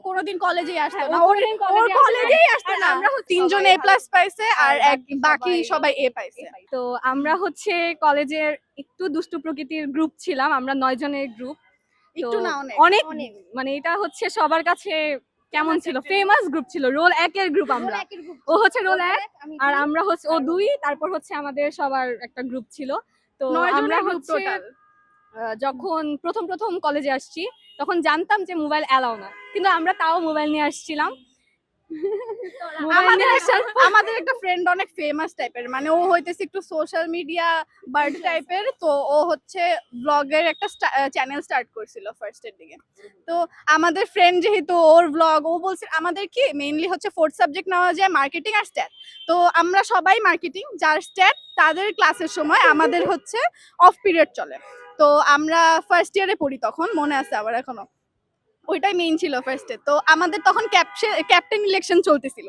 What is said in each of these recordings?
কোনোদিন কলেজেই আসতো হ্যাঁ, না, ও ওর কোনোদিন ওর কলেজে আসে কলেজেই নাই। আসতো আর না। আমরা হচ্ছে তিনজন সবাই এ প্লাস পাইছে আর বাকি সবাই এ পাইছে। তো আমরা হচ্ছে কলেজের একটু দুষ্টু প্রকৃতির গ্রুপ ছিলাম, আমরা 9 জনের গ্রুপ। তো একটু না অনেক মানে এটা হচ্ছে সবার কাছে কেমন ছিল, ফেমাস গ্রুপ ছিল, রোল 1 এর গ্রুপ আমরা। ও হচ্ছে রোল 1 আর আমরা হচ্ছে ও 2, তারপর হচ্ছে আমাদের সবার একটা গ্রুপ ছিল। তো 9 আমরা জনের গ্রুপ হচ্ছে টোটাল। যখন প্রথম কলেজে আসছি তখন জানতাম যে মোবাইল অ্যালাউ না, কিন্তু আমরা তাও মোবাইল নিয়ে আসছিলাম। মোবাইল নিয়ে আসার পর আমাদের একটা ফ্রেন্ড অনেক ফেমাস টাইপের, মানে ও হইতেছে একটু সোশ্যাল মিডিয়া বার্ড টাইপের, তো ও হচ্ছে ব্লগের একটা চ্যানেল স্টার্ট করছিল ফার্স্টের দিকে। তো আমাদের ফ্রেন্ড যেহেতু ওর ব্লগ, ও বলছে আমাদের কি মেইনলি হচ্ছে ফোর্থ সাবজেক্ট নেওয়া যায় মার্কেটিং আর স্ট্যাট। তো আমরা সবাই মার্কেটিং, যার স্ট্যাট তাদের ক্লাসের সময় আমাদের হচ্ছে অফ পিরিয়ড চলে। তো আমরা ফার্স্ট ইয়ারে পড়ি, তখন মনে আছে আবার এখনো, ওইটাই মেইন ছিল ফার্স্টে। তো আমাদের তখন ক্যাপ্টেন ইলেকশন চলতেছিল।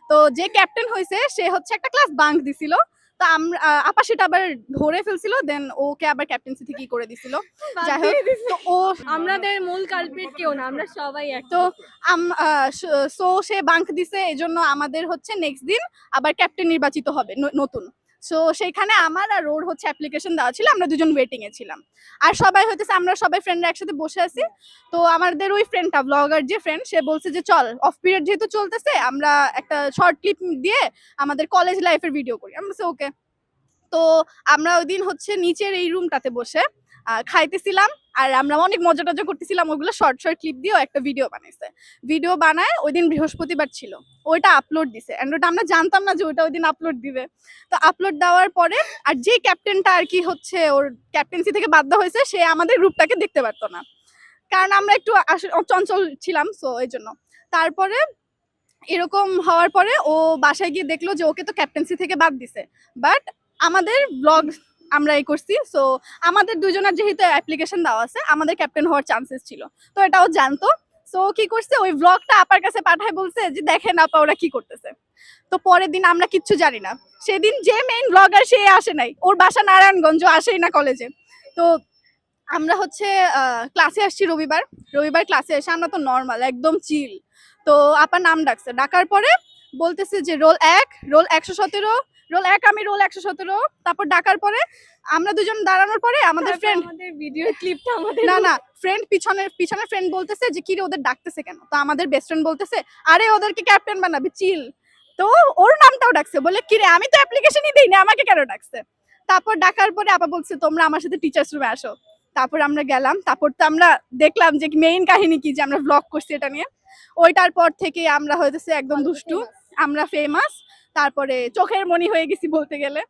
তো যে ক্যাপ্টেন হয়েছে সে হচ্ছে একটা ক্লাস বাঙ্ক দিছিল। তো আমরা আপা সেটা আবার ধরে ফেলছিল, দেন ওকে আবার ক্যাপ্টেন্সি থেকে করে দিছিল। যাই হোক, তো ও আমাদের মূল কালপ্রিট কেউ না, আমরা সবাই তো সো সে বাঙ্ক দিছে, এজন্য আমাদের হচ্ছে নেক্সট দিন আবার ক্যাপ্টেন নির্বাচিত হবে নতুন। সো সেখানে আমার আর ওর হচ্ছে অ্যাপ্লিকেশন দেওয়া ছিল, আমরা দুজন ওয়েটিং এ ছিলাম। আর সবাই হইতেছে আমরা সবাই ফ্রেন্ডরা একসাথে বসে আছি। তো আমাদের ওই ফ্রেন্ডটা ব্লগার যে ফ্রেন্ড, সে বলছে যে চল অফ পিরিয়ড যেহেতু চলতেছে আমরা একটা শর্ট ক্লিপ দিয়ে আমাদের কলেজ লাইফের ভিডিও করি। আমরা বলছি ওকে। তো আমরা ওই দিন হচ্ছে নিচের এই রুমটাতে বসে খাইতেছিলাম, আর আমরা অনেক মজা টজা করতেছিলাম। ওগুলো শর্ট শর্ট ক্লিপ দিয়েও একটা ভিডিও বানাইছে। ভিডিও বানায় ওই দিন বৃহস্পতিবার ছিল, ওইটা আপলোড দিছে। এন্ড ওটা আমরা জানতাম না যে ওইটা ওই দিন আপলোড দিবে। তো আপলোড দেওয়ার পরে আর যে ক্যাপ্টেনটা আর কি হচ্ছে ওর ক্যাপ্টেন্সি থেকে বাধ্য হয়েছে, সে আমাদের গ্রুপটাকে দেখতে পারতো না, কারণ আমরা একটু চঞ্চল ছিলাম, সো এই জন্য। তারপরে এরকম হওয়ার পরে ও বাসায় গিয়ে দেখলো যে ওকে তো ক্যাপ্টেন্সি থেকে বাদ দিছে, বাট আমাদের ব্লগ আমরা এই করছি। সো আমাদের দুজনের যেহেতু অ্যাপ্লিকেশন দেওয়া আছে, আমাদের ক্যাপ্টেন হওয়ার চান্সেস ছিল। তো এটাও জানতো। সো কি করছে, ওই ব্লগটা আপার কাছে পাঠায় বলছে যে দেখেন আপা ওরা কি করতেছে। তো পরের দিন আমরা কিচ্ছু জানি না, সেদিন যে মেইন ব্লগার সে আসে নাই, ওর বাসা নারায়ণগঞ্জ, আসেই না কলেজে। তো আমরা হচ্ছে ক্লাসে আসছি রবিবার। রবিবার ক্লাসে এসে আমরা তো নর্মাল একদম চিল। তো আপা নাম ডাকছে, ডাকার পরে বলতেছে যে রোল 1, রোল 117, রোল 1 আমি, রোল 117। তারপর ডাকার পরে আমরা দুজন দাঁড়ানোর পরে আমাদের ফ্রেন্ড, আমাদের ভিডিও ক্লিপটা আমাদের না ফ্রেন্ড পিছনের ফ্রেন্ড বলতেছে যে কি রে ওদের ডাকতেছে কেন। তো আমাদের বেস্ট ফ্রেন্ড বলতেছে আরে ওদেরকে ক্যাপ্টেন বানাবি, চিল। তো ওর নামটাও ডাকছে, বলে কি রে আমি তো অ্যাপ্লিকেশনই দিই না, আমাকে কেন ডাকছে। তারপর ডাকার পরে আপা বলছে তোমরা আমার সাথে টিচার্স রুমে আসো। তারপর আমরা গেলাম। তারপর তো আমরা দেখলাম যে মেইন কাহিনী কি, যে আমরা ব্লগ করছি এটা নিয়ে। ওইটার পর থেকে আমরা হয়েছে একদম দুষ্টু, আমরা ফেমাস। তারপরে চোখের মনি হয়ে গেছি বলতে গেলে।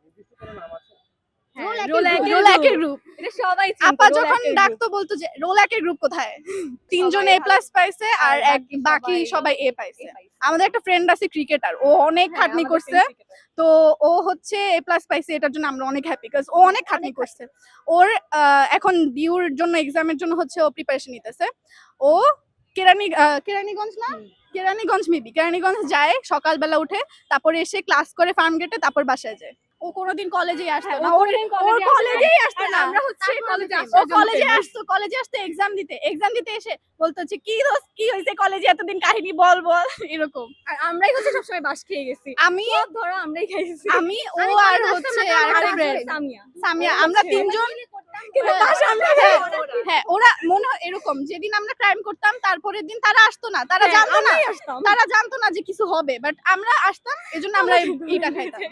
রোল 1 এর গ্রুপ। এটা সবাই আপা যখন ডাকতো বলতো যে রোল 1 এর গ্রুপ কোথায়, তিনজন এ প্লাস পাইছে আর বাকি সবাই এ পাইছে। আমাদের একটা ফ্রেন্ড আছে ক্রিকেটার, ও অনেক খাটনি করছে। তো ও হচ্ছে এ প্লাস পাইছে, এটার জন্য আমরা অনেক হ্যাপি, কারণ ও অনেক খাটনি করছে। ওর এখন ডিউর জন্য, এক্সামের জন্য হচ্ছে ও প্রিপারেশন নিতেছে। ও কেরানীগঞ্জ না, কেরানীগঞ্জ যায় সকালবেলা উঠে, তারপরে এসে ক্লাস করে ফার্ম গেটে, তারপর বাসায় যায়। ও কোনোদিন কলেজেই আসতো না, ওর কলেজেই আসতো না। আমরা হচ্ছে কলেজে ও কলেজে আসতো এক্সাম দিতে এসে বলতো যে কি দোস্ত কি হয়েছে কলেজে এতদিন, কাহিনী বল এরকম। আর আমরাই হচ্ছে সবসময় বাস খেয়ে গেছি, আমি ধরো আমরাই খাইছি। আমি ও আর হচ্ছে আরেকটা ফ্রেন্ড সামিয়া, আমরা তিনজন। কিন্তু বাসা আমরা হ্যাঁ, ওরা মনে হয় এরকম, যেদিন আমরা ক্রাইম করতাম তারপরের দিন তারা আসতো না, তারা জানতো না যে কিছু হবে, বাট আমরা আসতাম, এজন্য আমরা এইটা খাইতাম।